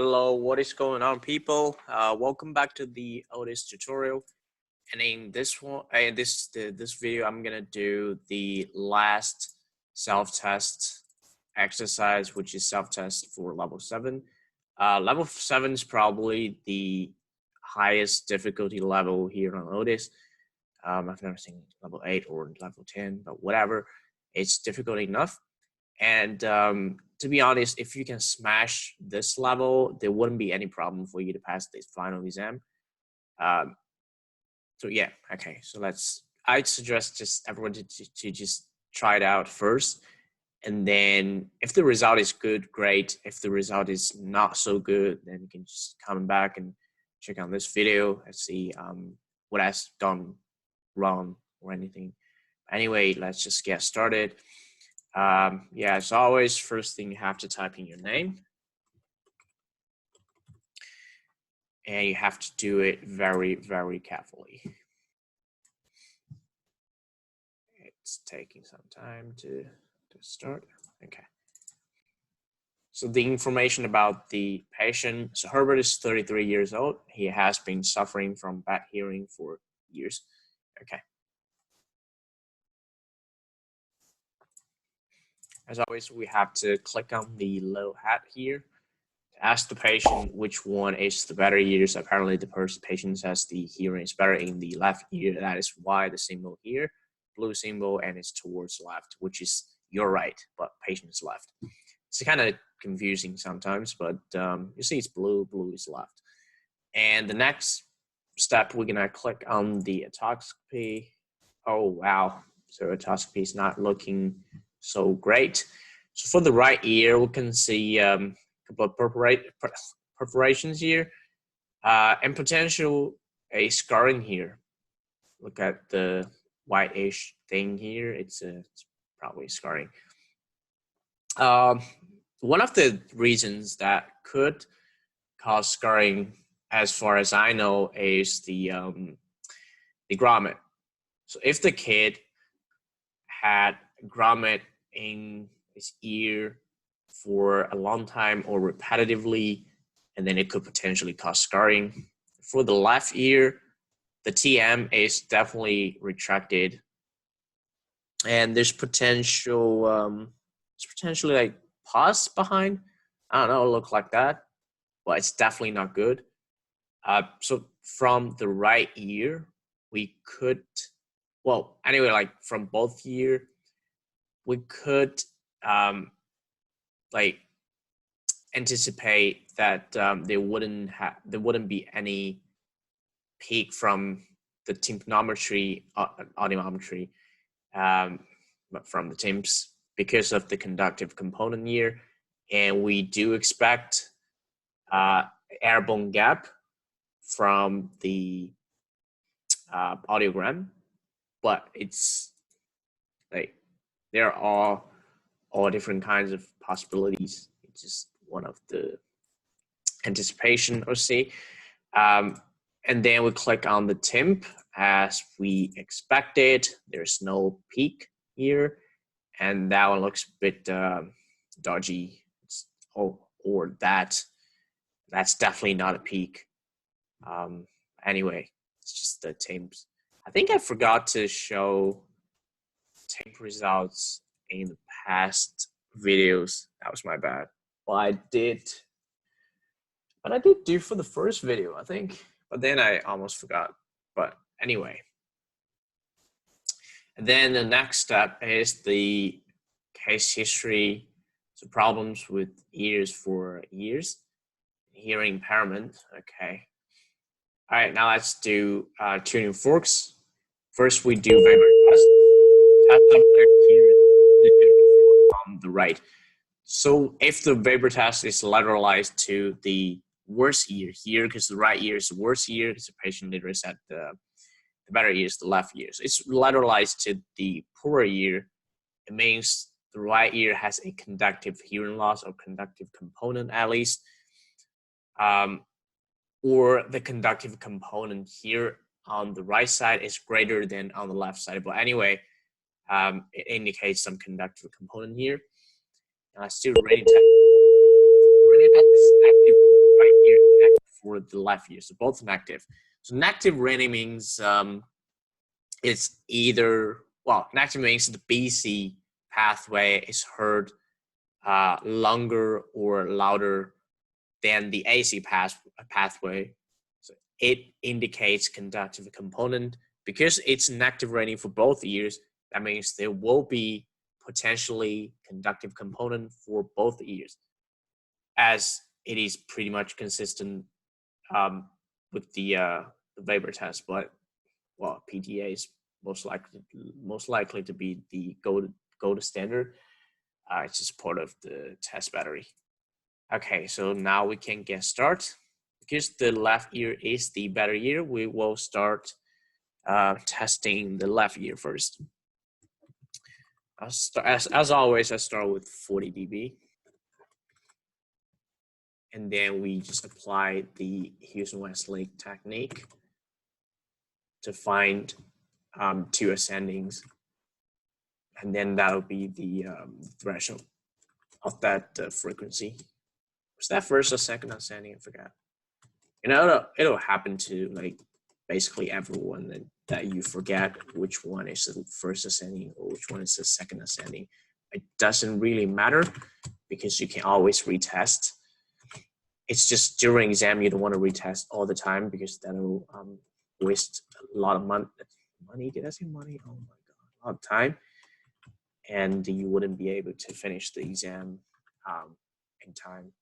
Hello, what is going on, people? Welcome back to the Otis tutorial. And in this one, this video, I'm gonna do the last self-test exercise, which is self-test for level 7. Level 7 is probably the highest difficulty level here on Otis. I've never seen level 8 or level 10, but whatever, it's difficult enough. And to be honest, if you can smash this level, there wouldn't be any problem for you to pass this final exam. So yeah, okay. So I'd suggest just everyone to just try it out first. And then if the result is good, great. If the result is not so good, then you can just come back and check out this video and see what has gone wrong or anything. Anyway, let's just get started. Yeah, as always, first thing you have to type in your name. And you have to do it very, very carefully. It's taking some time to start. Okay. So the information about the patient. So Herbert is 33 years old. He has been suffering from bad hearing for years. Okay. As always, we have to click on the little hat here to ask the patient which one is the better ears. Apparently, the patient says the hearing is better in the left ear. That is why the symbol here, blue symbol, and it's towards left, which is your right, but patient is left. It's kind of confusing sometimes, but you see it's blue, blue is left. And the next step, we're gonna click on the otoscopy. Oh, wow. So otoscopy is not looking so great. So for the right ear, we can see a couple of perforations here and potential a scarring here. Look at the whitish thing here. It's probably scarring. One of the reasons that could cause scarring, as far as I know, is the grommet. So if the kid had grommet in his ear for a long time or repetitively, and then it could potentially cause scarring. For the left ear, the TM is definitely retracted, and there's potentially like pus behind. I don't know, it look like that, but it's definitely not good. So from the right ear, we could, well, anyway, like from both ear, we could like anticipate that there wouldn't be any peak from the tympanometry, audiometry, but from the timps because of the conductive component here, and we do expect airborne gap from the audiogram, but it's like there are all different kinds of possibilities. It's just one of the anticipation or see. And then we click on the timp as we expected. There's no peak here, and that one looks a bit dodgy. Or that's definitely not a peak. Anyway, it's just the timps. I think I forgot to show timp results in the past videos. That was my bad. Well, I did do for the first video, I think, but then I almost forgot. But anyway, and then the next step is the case history. So problems with ears for years, hearing impairment. Okay. All right, now let's do tuning forks. First, we do vibrator test. Here on the right. So if the vapor test is lateralized to the worst ear here, because the right ear is the worst ear, because the patient later said the better ear is the left ear. So it's lateralized to the poorer ear. It means the right ear has a conductive hearing loss or conductive component at least, or the conductive component here on the right side is greater than on the left side. But anyway, it indicates some conductive component here. And I still radio test is active the left ear, so both negative. So negative really means it's either, well, negative means the BC pathway is heard longer or louder than the AC pathway. So it indicates conductive component. Because it's negative rating for both ears, that means there will be potentially conductive component for both ears, as it is pretty much consistent with the Weber test. But well, PTA is most likely to be the gold standard. It's just part of the test battery. Okay, so now we can get started. Because the left ear is the better ear, we will start testing the left ear first. As always, I start with 40 dB. And then we just apply the Houston-Westlake technique to find two ascendings. And then that'll be the threshold of that frequency. Was that first or second ascending? I forgot. You know, it'll happen to like basically everyone that you forget which one is the first ascending or which one is the second ascending. It doesn't really matter because you can always retest. It's just during exam you don't want to retest all the time because that'll waste a lot of money. Did I say money? Oh my god, a lot of time, and you wouldn't be able to finish the exam in time.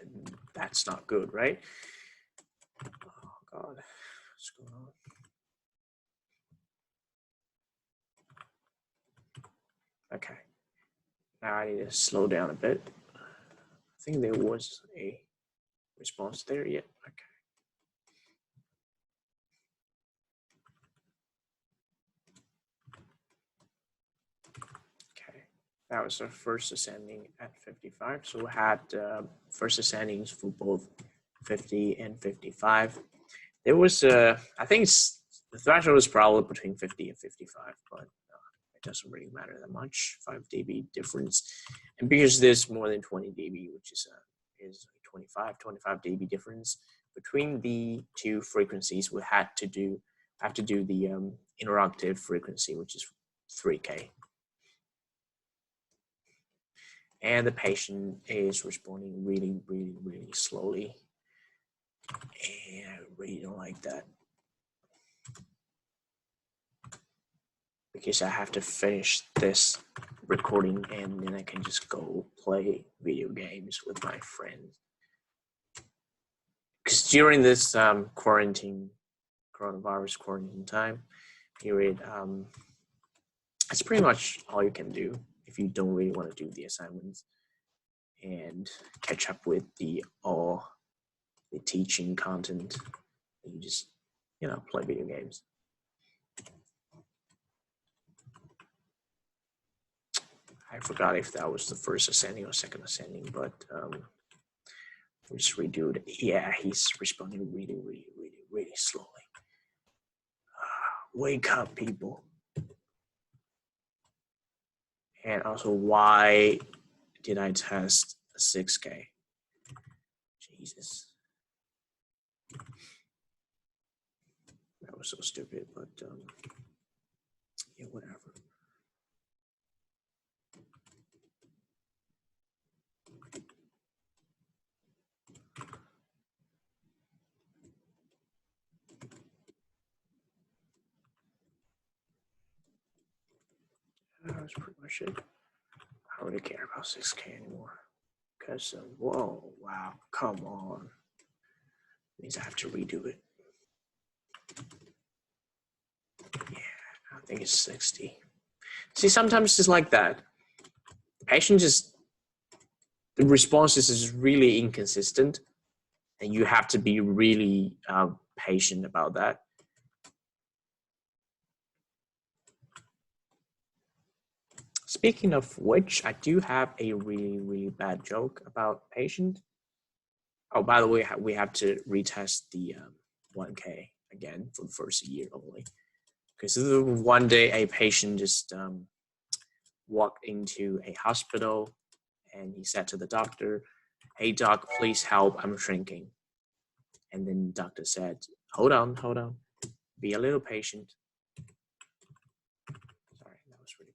And that's not good, right? Oh God, what's going on? Okay, now I need to slow down a bit. I think there was a response there yet. Okay. Okay, that was our first ascending at 55. So we had first ascendings for both 50 and 55. There was I think the threshold is probably between 50 and 55, but it doesn't really matter that much. 5 dB difference, and because there's more than 20 dB, which is 25 dB difference between the two frequencies, we have to do the interrupted frequency, which is 3K. And the patient is responding really, really, really slowly. And I really don't like that. Because I have to finish this recording and then I can just go play video games with my friends. Because during this coronavirus quarantine time period, it's pretty much all you can do if you don't really want to do the assignments and catch up with all the teaching content. You just, play video games. I forgot if that was the first ascending or second ascending, but we'll just redo it. Yeah, he's responding really, really, really, really slowly. Wake up, people. And also, why did I test a 6K? Jesus. That was so stupid, but yeah, whatever. That was pretty much it. I don't really care about 6K anymore. Because, whoa, wow, come on. Means I have to redo it. Yeah, I think it's 60. See, sometimes it's like that. The patient the responses is really inconsistent, and you have to be really patient about that. Speaking of which, I do have a really, really bad joke about patient. Oh, by the way, we have to retest the 1K again for the first year only. Because one day a patient just walked into a hospital and he said to the doctor, hey doc, please help, I'm shrinking. And then the doctor said, hold on, be a little patient. Sorry, that was really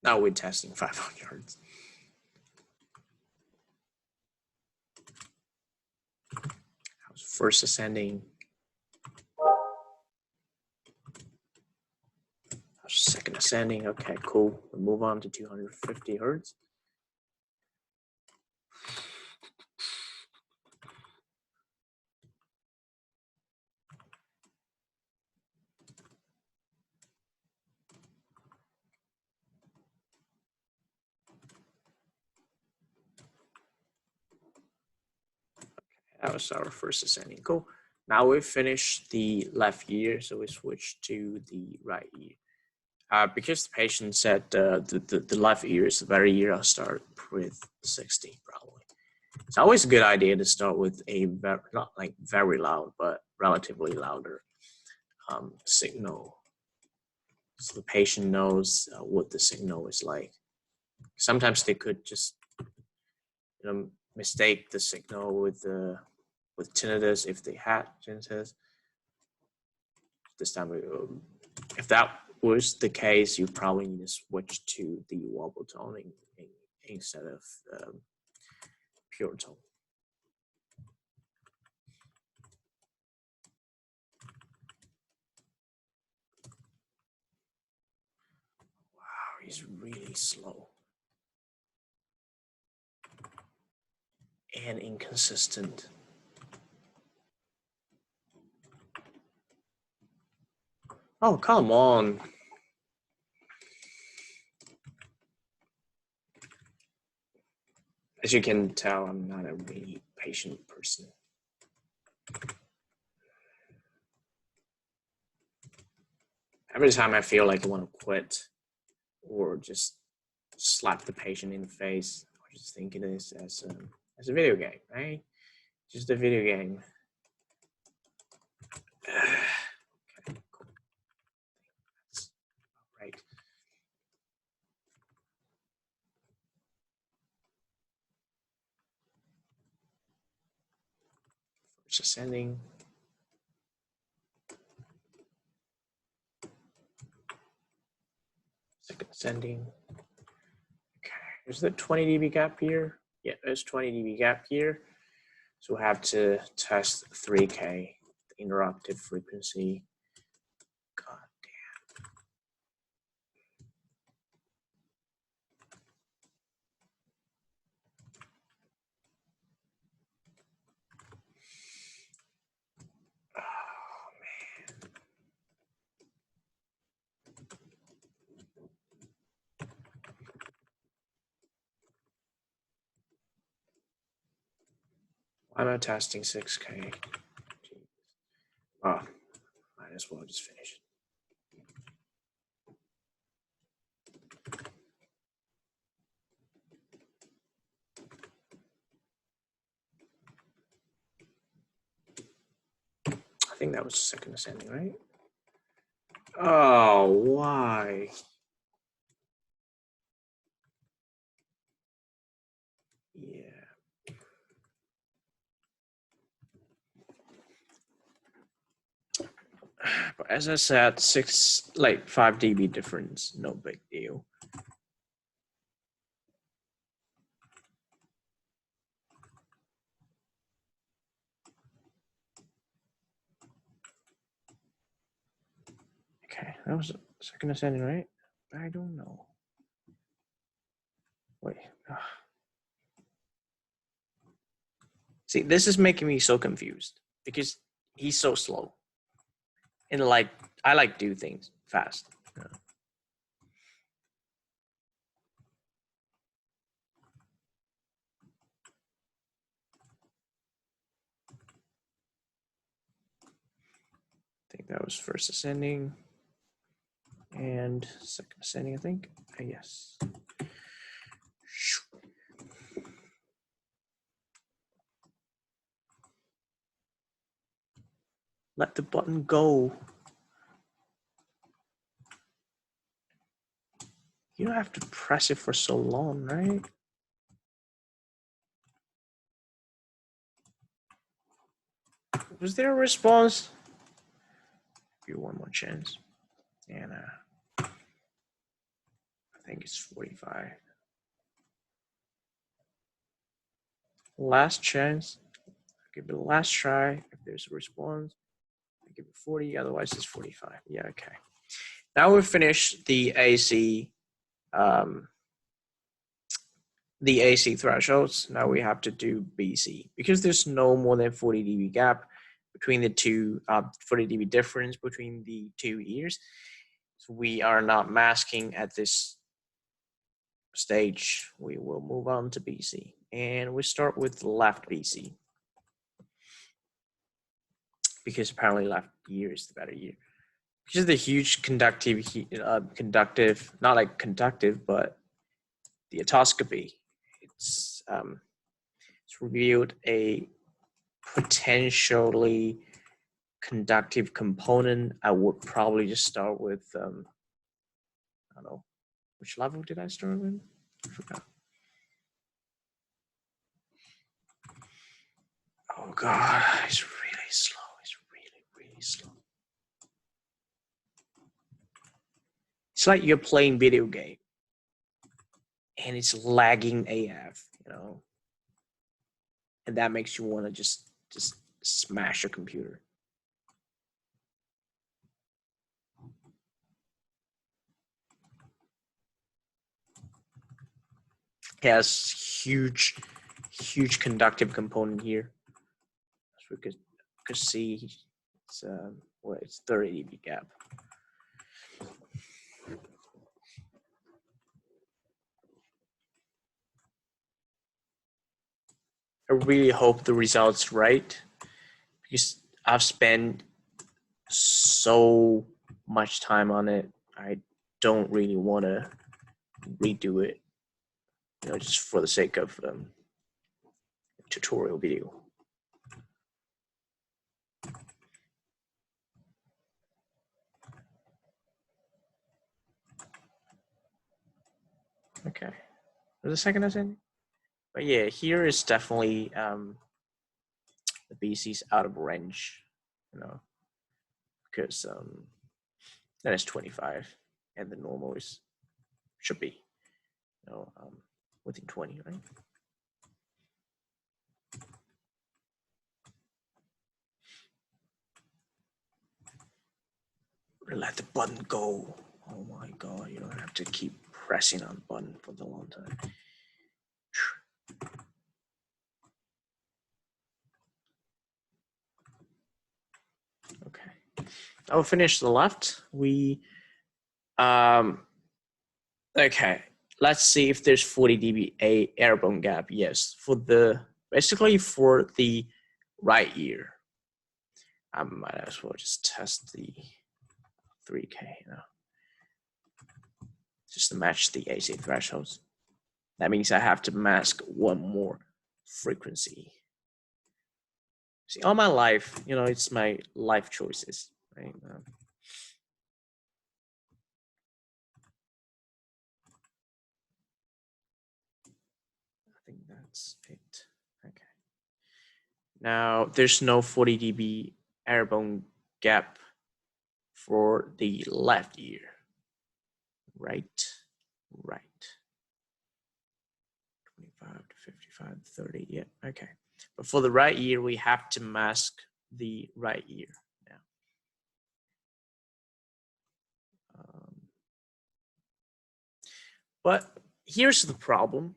bad. Now we're testing 500 hertz. I was first ascending. Second ascending. Okay, cool. We'll move on to 250 hertz. That was our first ascending. Cool. Now we've finished the left ear, so we switch to the right ear. Because the patient said the left ear is the better ear, I'll start with 60 probably. It's always a good idea to start with a not like very loud, but relatively louder signal, so the patient knows what the signal is like. Sometimes they could just mistake the signal with tinnitus if they had tinnitus. This time, if that was the case, you probably need to switch to the wobble tone instead of pure tone. Wow, he's really slow and inconsistent. Oh, come on. As you can tell, I'm not a really patient person. Every time I feel like I want to quit or just slap the patient in the face, or just think of this as a video game, right? Just a video game. Okay, cool. That's right. First ascending. Second ascending. Okay, there's the 20 dB gap here. Yeah, there's 20 dB gap here. So we have to test 3K, the interrupted frequency. God damn. Oh, man. Why am I testing 6K? Oh, might as well just finish it. I think that was second ascending, right? Oh, why? Yeah. But as I said, 5 dB difference, no big deal. Okay, that was second ascending, right? I don't know. Wait. See, this is making me so confused because he's so slow. And like, I like do things fast. Yeah. I think that was first ascending and second ascending, I think. Yes. Let the button go. You don't have to press it for so long, right? Was there a response? Give you one more chance. And I think it's 45. Last chance. Give it a last try. If there's a response, I give it 40. Otherwise, it's 45. Yeah, okay. Now we've finished the AC thresholds. Now we have to do BC because there's no more than 40 dB gap between the two, 40 dB difference between the two ears. So we are not masking at this stage. We will move on to BC, and we start with left BC because apparently left ear is the better ear. Because of the huge conductive, not like conductive, but the otoscopy. It's revealed a potentially conductive component. I would probably just start with, I don't know, which level did I start with? I forgot. Oh God, it's really slow. It's really, really slow. It's like you're playing video game and it's lagging AF, you know, and that makes you want to just smash your computer. It has huge conductive component here. As we could see, it's well, it's 30 dB gap. I really hope the result's right because I've spent so much time on it. I don't really want to redo it, you know, just for the sake of tutorial video. Okay, there's a second I said, but yeah, here is definitely the BC's out of range, you know, because that is 25, and the normal is should be, you know, within 20, right? Let the button go. Oh my God, you don't have to keep pressing on the button for the long time. Okay, I'll finish the left. Okay, let's see if there's 40 dB airborne gap. Yes, basically for the right ear. I might as well just test the 3K, you know, just to match the AC thresholds. That means I have to mask one more frequency. See, all my life, you know, it's my life choices, right? I think that's it. Okay. Now, there's no 40 dB airborne gap for the left ear. Right. 25 to 55, 30, yeah, okay. But for the right ear, we have to mask the right ear now. But here's the problem.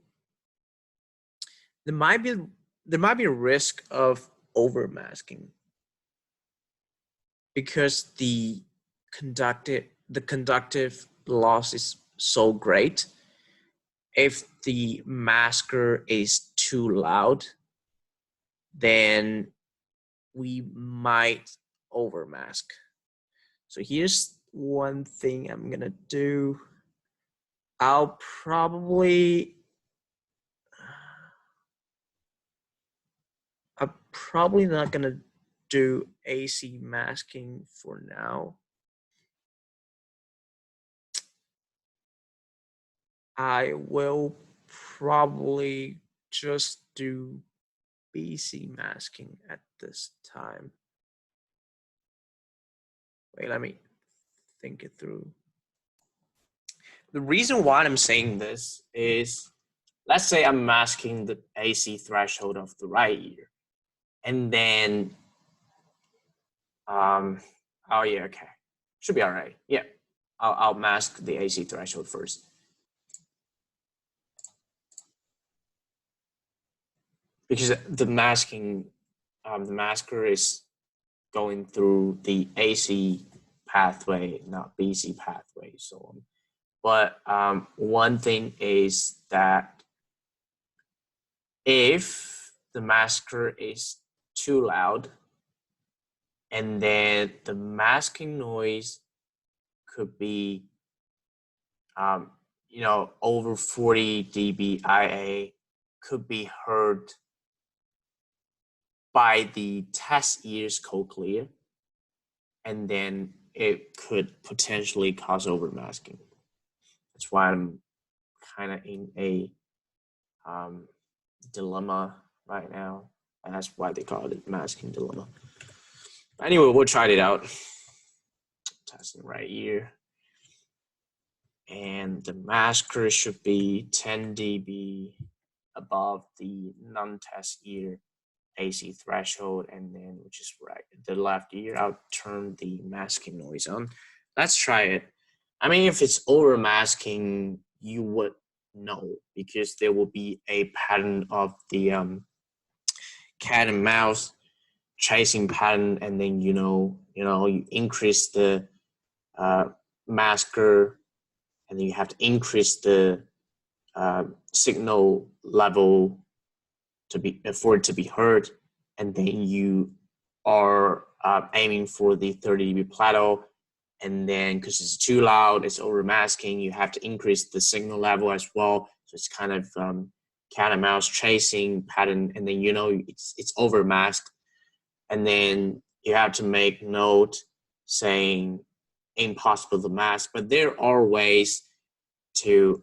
There might be a risk of overmasking because the conductive loss is so great. If the masker is too loud, then we might overmask. So here's one thing I'm gonna do. I'm probably not gonna do AC masking for now. I will probably just do BC masking at this time. Wait, let me think it through. The reason why I'm saying this is, let's say I'm masking the AC threshold of the right ear, and then, oh yeah, okay, should be all right. Yeah, I'll mask the AC threshold first. Because the masking, the masker is going through the AC pathway, not BC pathway, so on. But one thing is that if the masker is too loud, and then the masking noise could be, over 40 dB IA, could be heard by the test ears cochlea, and then it could potentially cause overmasking. That's why I'm kind of in a dilemma right now, and that's why they call it masking dilemma. Anyway, we'll try it out. Testing right here, and the masker should be 10 dB above the non-test ear AC threshold, and then, which is right, the left ear, I'll turn the masking noise on. Let's try it. I mean, if it's over masking, you would know, because there will be a pattern of the cat and mouse chasing pattern, and then you increase the masker, and then you have to increase the signal level for it to be heard, and then you are aiming for the 30 dB plateau, and then because it's too loud, it's over masking, you have to increase the signal level as well. So it's kind of cat and mouse chasing pattern, and then it's over masked, and then you have to make note saying impossible to mask. But there are ways to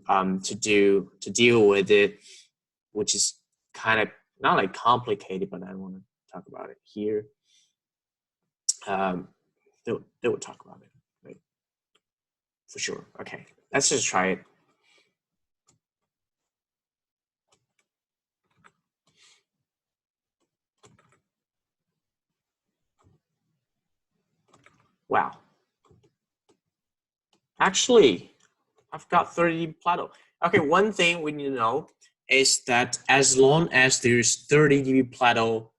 deal with it, which is kind of not like complicated, but I don't want to talk about it here. They will talk about it, right? For sure. Okay, let's just try it. Wow. Actually, I've got 30 dB plateau. Okay, one thing we need to know is that as long as there's 30 dB plateau,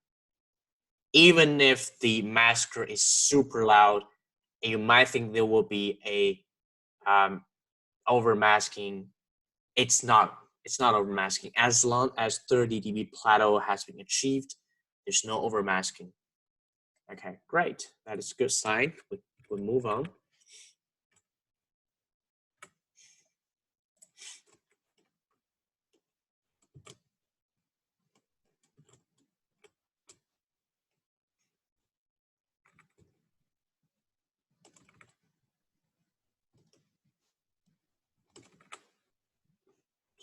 even if the masker is super loud, you might think there will be a over masking. It's not over masking. As long as 30 dB plateau has been achieved, there's no over masking. Okay, great. That is a good sign. We'll move on.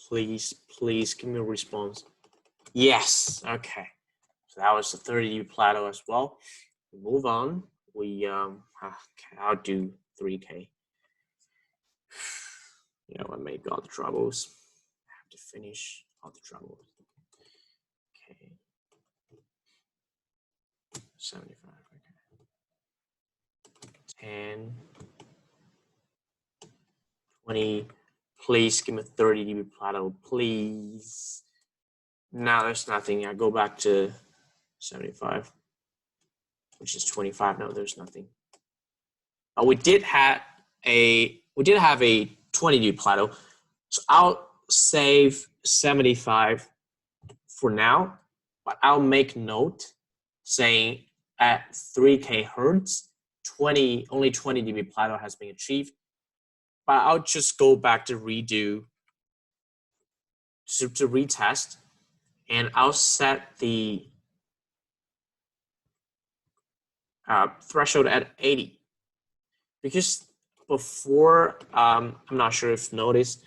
Please give me a response. Yes. Okay. So that was the 30 dB plateau as well. We move on. Okay, I'll do 3K. I made all the troubles. I have to finish all the troubles. Okay. 75. Okay. 10. 20. Please give me 30 dB plateau, please. Now there's nothing. I go back to 75, which is 25. No, there's nothing. We did have a 20 dB plateau, so I'll save 75 for now, but I'll make note saying at 3K hertz, only 20 dB plateau has been achieved. But I'll just go back to redo to retest, and I'll set the threshold at 80, because before I'm not sure if you noticed,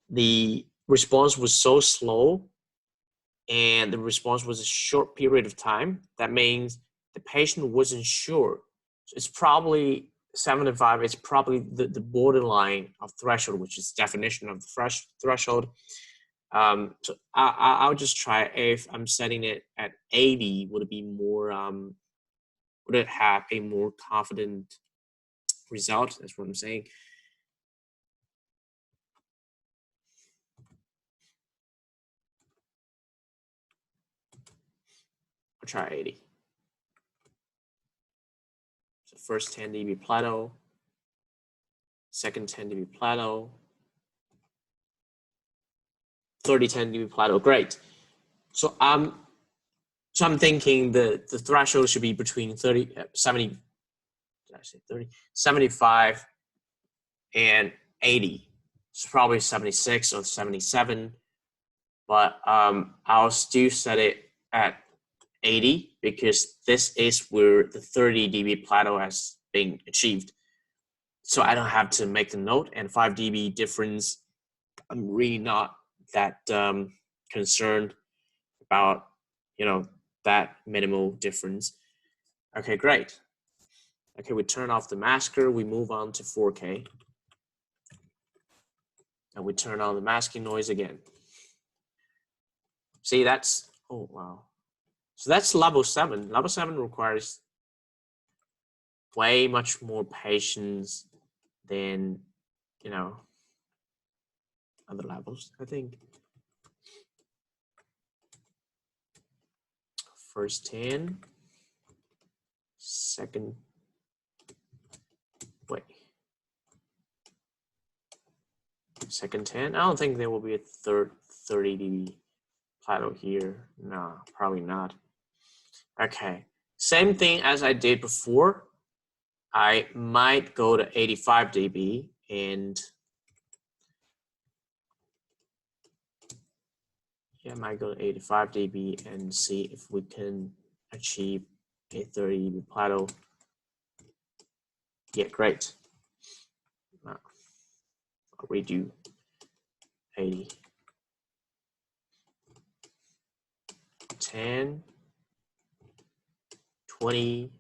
the response was so slow and the response was a short period of time, that means the patient wasn't sure. So it's probably 75, it's probably the borderline of threshold, which is definition of the threshold. So I'll just try, if I'm setting it at 80, would it be more, would it have a more confident result? That's what I'm saying. I'll try 80. So first 10 dB plateau, second 10 dB plateau, 30 10 dB plateau. Great. So I'm thinking the threshold should be between 70, did I say 30? 75 and 80. It's probably 76 or 77, but I'll still set it at 80 because this is where the 30 dB plateau has been achieved. So I don't have to make the note, and 5 dB difference, I'm really not that concerned about, that minimal difference. Okay, great. Okay, we turn off the masker, we move on to 4K. And we turn on the masking noise again. See, that's, oh, wow. So that's level 7. Level 7 requires way much more patience than, other levels, I think. First 10, second, second 10. I don't think there will be a third 30 dB plateau here. No, probably not. Okay, same thing as I did before. I might go to 85 dB and I might go to 85 dB and see if we can achieve a 30 dB plateau. Yeah, great. I'll redo 80. 10, 20,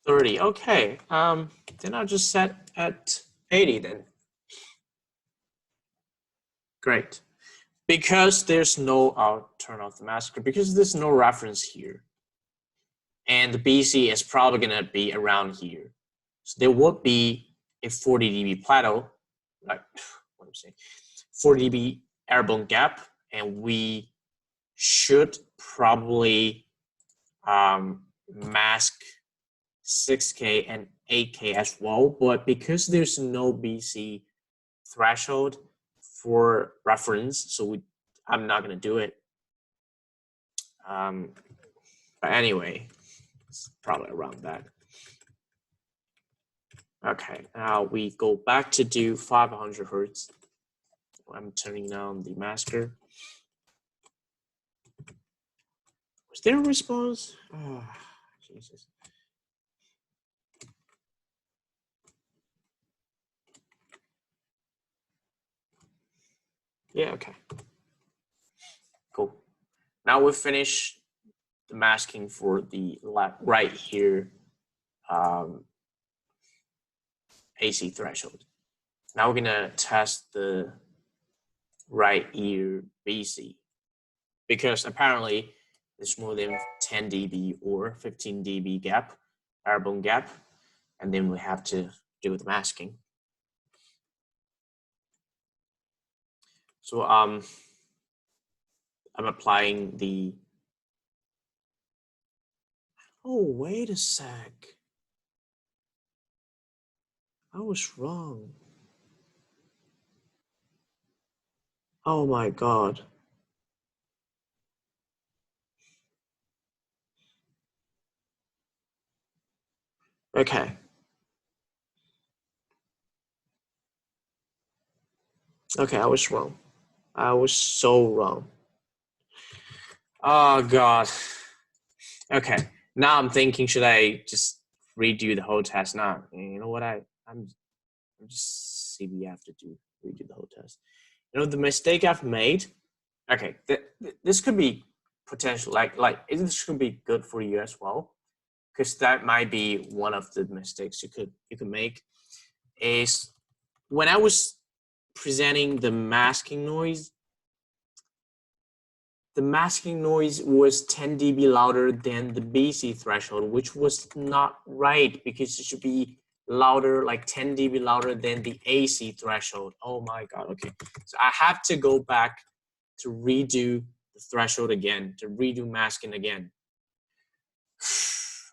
30. Okay, then I'll just set at 80 then. Great. Because there's no, I'll turn off the masker, because there's no reference here. And the BC is probably gonna be around here. So there would be a 40 dB plateau, like, what I'm saying, 40 dB airborne gap, and we should probably mask 6K and 8K as well, but because there's no BC threshold for reference, so I'm not gonna do it. But anyway, it's probably around that. Okay, now we go back to do 500 Hertz. I'm turning on the masker. Was there a response? Oh, Jesus. Yeah, okay. Cool. Now we've finished the masking for the right here AC threshold. Now we're gonna test the right ear BC, because apparently there's more than 10 dB or 15 dB gap, airborne gap, and then we have to do the masking. So I'm applying the, oh, wait a sec. I was wrong. Oh my God. Okay. Okay, I was wrong. I was so wrong. Oh God. Okay. Now I'm thinking, should I just redo the whole test? Now, you know what? I'm just CB, you have to redo the whole test. You know, the mistake I've made, okay, this could be potential, like this could be good for you as well, because that might be one of the mistakes you could make, is when I was presenting the masking noise was 10 dB louder than the BC threshold, which was not right, because it should be louder, like 10 dB louder than the AC threshold. Oh my God, okay. So I have to go back to redo the threshold again, to redo masking again.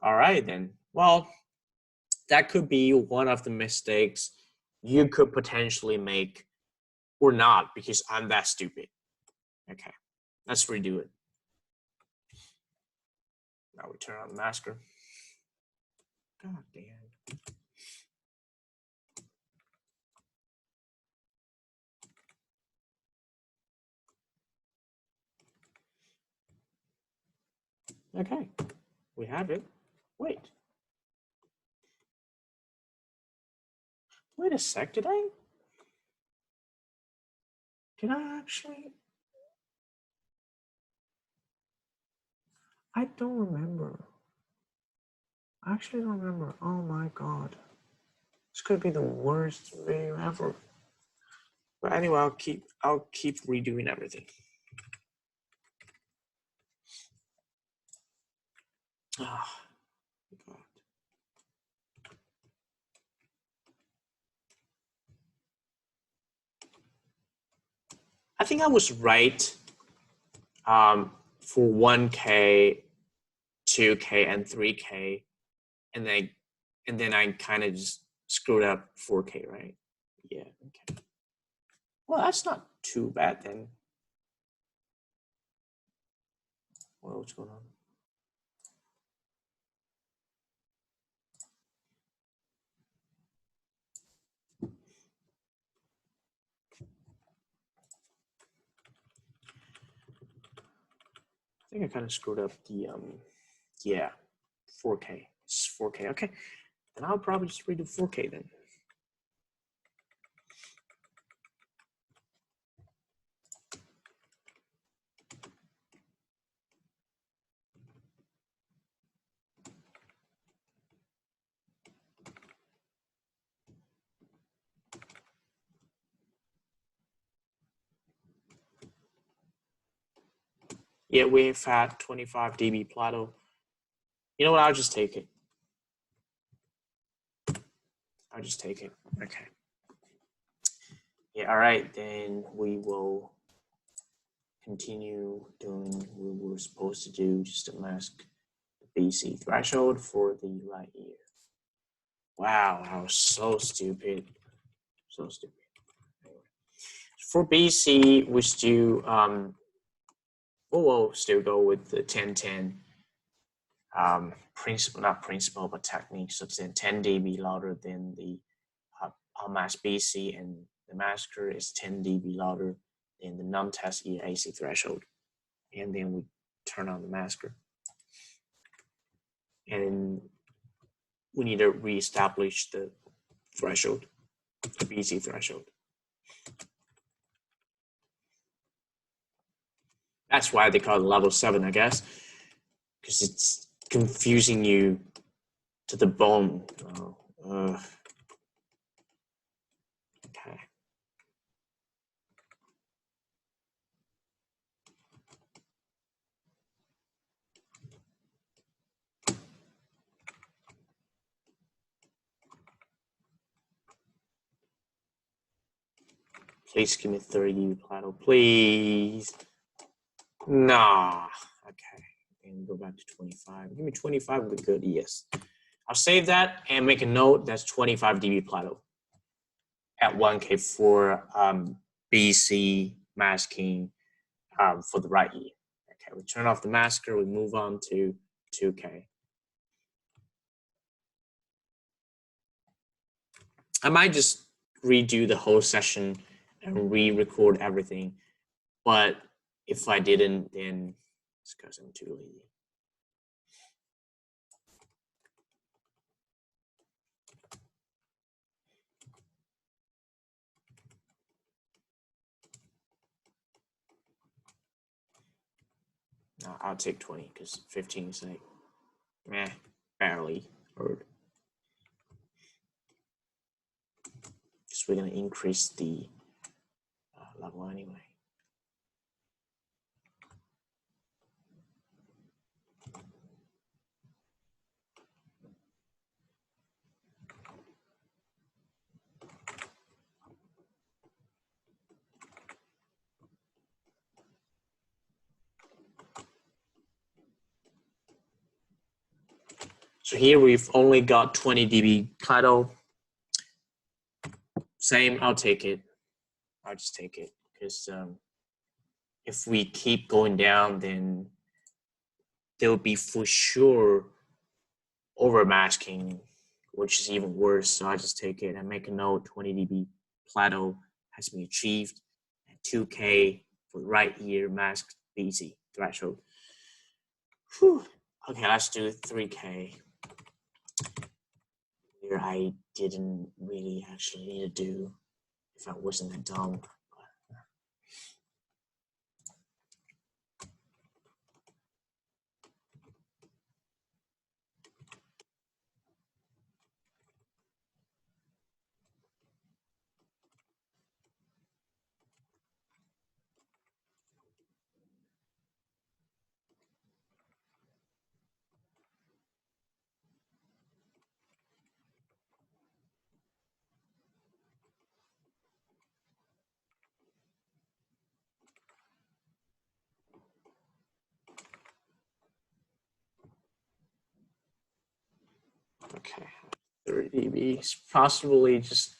All right then. Well, that could be one of the mistakes you could potentially make, or not, because I'm that stupid. Okay, let's redo it. Now we turn on the masker. God damn. Okay, we have it. Wait a sec, did I actually? I don't remember. I actually don't remember. Oh my God. This could be the worst video ever. But anyway, I'll keep redoing everything. Oh, God. I think I was right for 1K, 2K, and 3K, and then I kind of just screwed up 4K, right? Yeah. Okay. Well, that's not too bad then. What's going on? I think I kind of screwed up the yeah, 4K. It's 4K. Okay, and I'll probably just redo 4K then. Yeah, we've had 25 dB plateau. You know what? I'll just take it. I'll just take it. Okay. Yeah. All right. Then we will continue doing what we were supposed to do, just to mask the BC threshold for the right ear. Wow, I was so stupid. So stupid. Anyway. For BC, we still we'll still go with the 1010 not principle, but technique. So 10 dB louder than the mask BC, and the masker is 10 dB louder than the non-test ear AC threshold. And then we turn on the masker. And we need to reestablish the threshold, the BC threshold. That's why they call it level 7, I guess, because it's confusing you to the bone. Okay. Please give me 30 dB plateau, please. Nah. Okay. And go back to 25. Give me 25 would be good. Yes. I'll save that and make a note. That's 25 dB plateau at 1K for BC masking for the right ear. Okay. We turn off the masker. We move on to 2K. I might just redo the whole session and re-record everything, but if I didn't, then it's because I'm too lazy. I'll take 20 because 15 is like, meh, barely heard. Because we're going to increase the level anyway. So here we've only got 20 dB plateau. Same, I'll take it. I'll just take it because if we keep going down, then there will be for sure overmasking, which is even worse. So I just take it and make a note. 20 dB plateau has been achieved, and 2K for right ear mask BC threshold. Whew. Okay, let's do 3K. Here I didn't really actually need to do if I wasn't that dumb. Okay, 30 dB, possibly just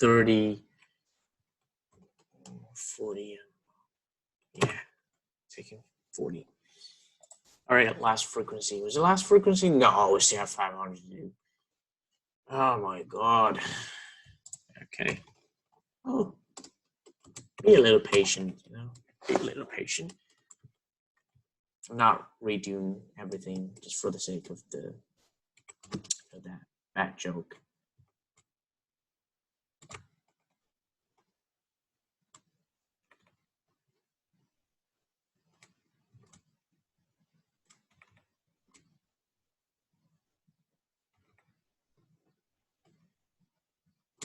30, 40. Yeah, taking 40. All right, last frequency. Was the last frequency? No, we still have 500 to do. Oh my God. Okay. Oh, be a little patient, you know, be a little patient. I'm not redoing everything just for the sake of that joke.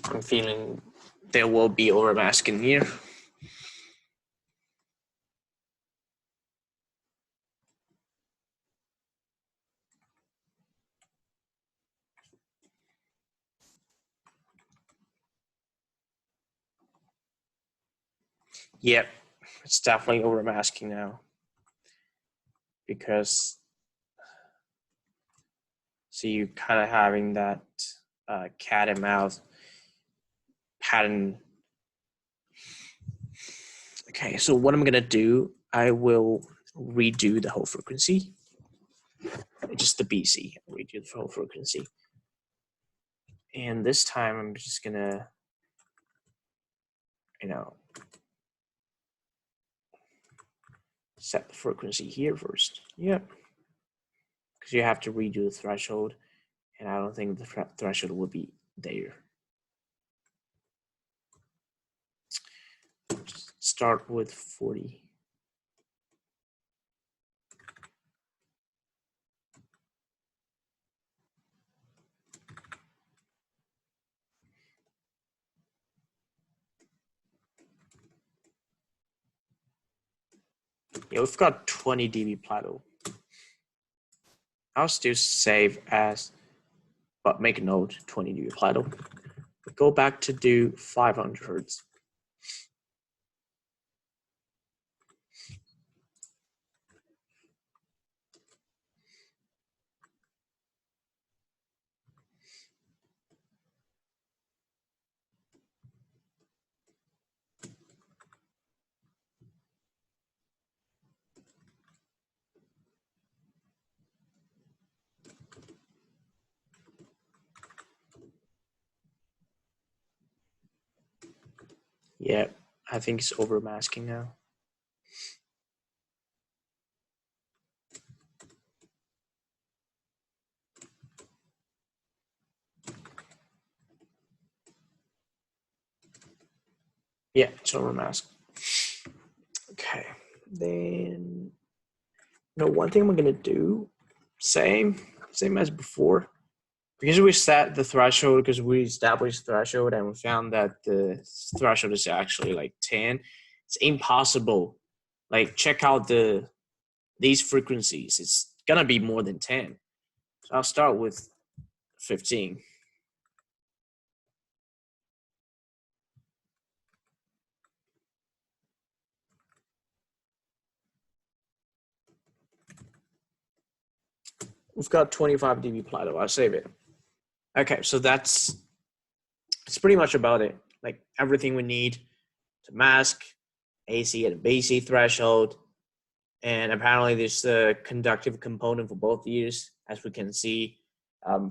I'm feeling there will be overmasking here. Yep, it's definitely overmasking now. Because so you kind of having that cat and mouse pattern. Okay, so what I'm gonna do, I will redo the whole frequency, just the BC, redo the whole frequency. And this time I'm just gonna, you know, set the frequency here first. Yep. Because you have to redo the threshold, and I don't think the threshold will be there. Just start with 40. Yeah, we've got 20 dB plateau. I'll still save as, but make a note, 20 dB plateau. Go back to do 500 hertz. Yeah, I think it's over masking now. Yeah, it's over mask. Okay, then No, one thing I'm gonna do, same as before, because we set the threshold, because we established threshold and we found that the threshold is actually like 10. It's impossible. Like check out these frequencies. It's gonna be more than 10. So I'll start with 15. We've got 25 dB plateau. I'll save it. Okay, so it's pretty much about it. Like everything we need to mask, AC and BC threshold, and apparently there's a conductive component for both ears, as we can see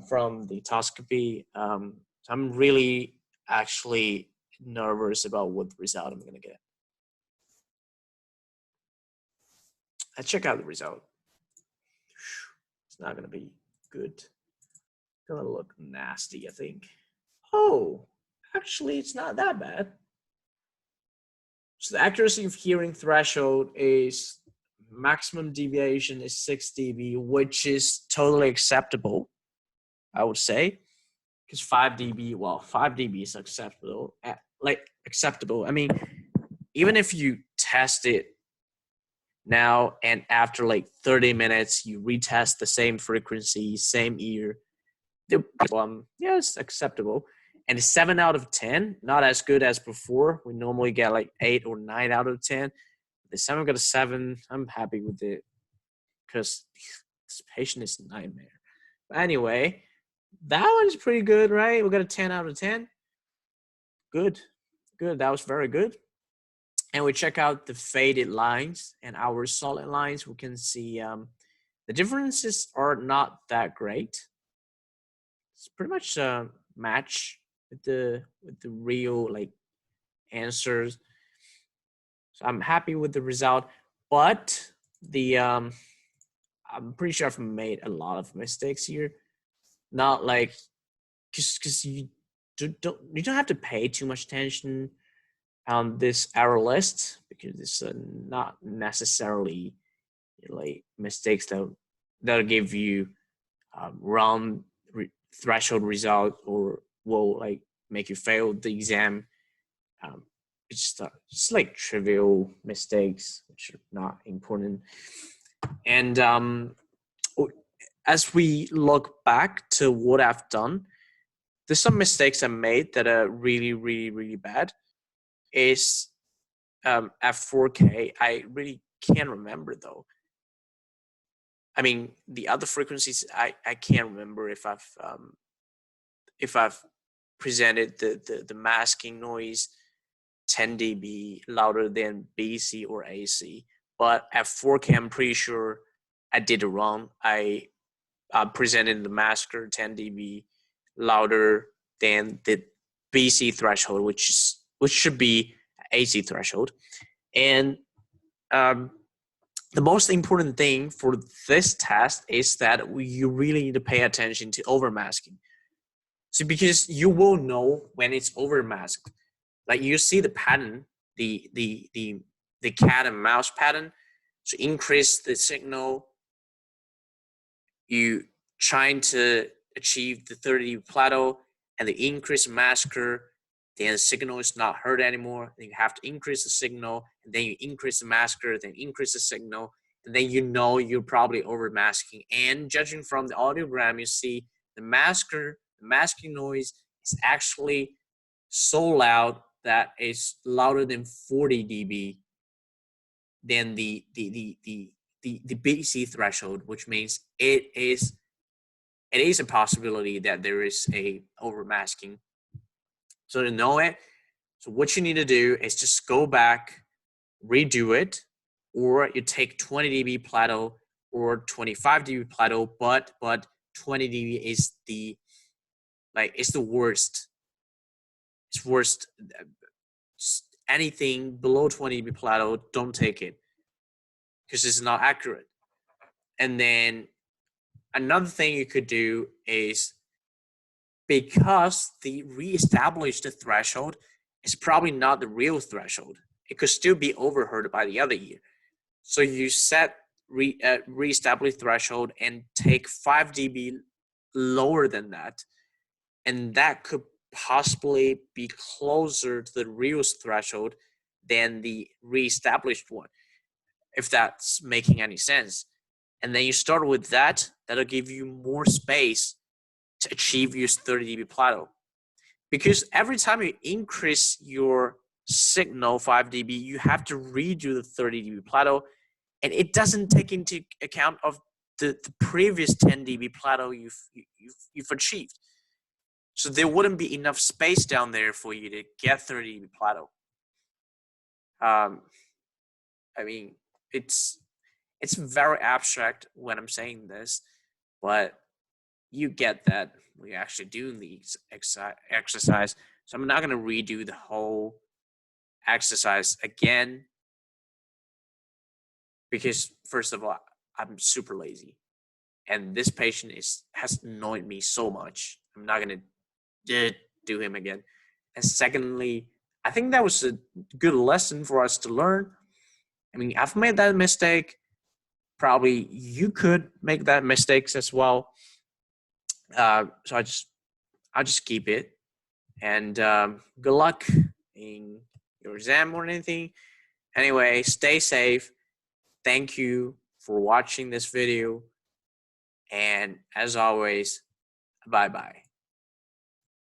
from the otoscopy. So I'm really actually nervous about what result I'm gonna get. Let's check out the result. It's not gonna be good. It's gonna look nasty, I think. Oh, actually, it's not that bad. So the accuracy of hearing threshold is maximum deviation is 6 dB, which is totally acceptable, I would say, because 5 dB, well, 5 dB is acceptable. Acceptable. I mean, even if you test it now and after like 30 minutes, you retest the same frequency, same ear, yeah, it's acceptable. And 7 out of 10, not as good as before. We normally get like 8 or 9 out of 10. This time I got a 7. I'm happy with it because this patient is a nightmare. But anyway, that one's pretty good, right? We got a 10 out of 10. Good. That was very good. And we check out the faded lines and our solid lines. We can see the differences are not that great. It's pretty much match with the real like answers. So I'm happy with the result, but I'm pretty sure I've made a lot of mistakes here. Not like because you don't have to pay too much attention on this error list, because it's not necessarily like mistakes that'll give you wrong threshold result or will like make you fail the exam. It's just like trivial mistakes which are not important. And as we look back to what I've done, there's some mistakes I made that are really, really, really bad. Is at 4K, I really can't remember though. I mean, the other frequencies, I can't remember if I've presented the masking noise 10 dB louder than BC or AC. But at 4K, I'm pretty sure I did it wrong. I presented the masker 10 dB louder than the BC threshold, which should be AC threshold. And the most important thing for this test is that you really need to pay attention to overmasking. So because you will know when it's overmasked. Like you see the pattern, the cat and mouse pattern. So increase the signal, you trying to achieve the 30 dB plateau, and the increase masker, then the signal is not heard anymore. Then you have to increase the signal, and then you increase the masker, then increase the signal, and then you know you're probably over masking. And judging from the audiogram, you see the masking noise is actually so loud that it's louder than 40 dB than the BC threshold, which means it is a possibility that there is a overmasking. So to know it, so what you need to do is just go back, redo it, or you take 20 dB plateau or 25 dB plateau, but 20 dB is it's the worst. It's worst. Anything below 20 dB plateau, don't take it because it's not accurate. And then another thing you could do is, because the re-established threshold is probably not the real threshold, it could still be overheard by the other ear. So you set reestablish threshold and take 5 dB lower than that, and that could possibly be closer to the real threshold than the reestablished one, if that's making any sense. And then you start with that, that'll give you more space to achieve your 30 dB plateau. Because every time you increase your signal 5 dB, you have to redo the 30 dB plateau, and it doesn't take into account of the previous 10 dB plateau you've achieved. So there wouldn't be enough space down there for you to get 30 dB plateau. I mean, it's very abstract when I'm saying this, but you get that we're actually doing the exercise. So I'm not going to redo the whole exercise again, because first of all, I'm super lazy, and this patient has annoyed me so much. I'm not going to do him again. And secondly, I think that was a good lesson for us to learn. I mean, I've made that mistake. Probably you could make that mistakes as well. So I'll just keep it. And good luck in your exam or anything. Anyway, stay safe. Thank you for watching this video. And as always, bye-bye.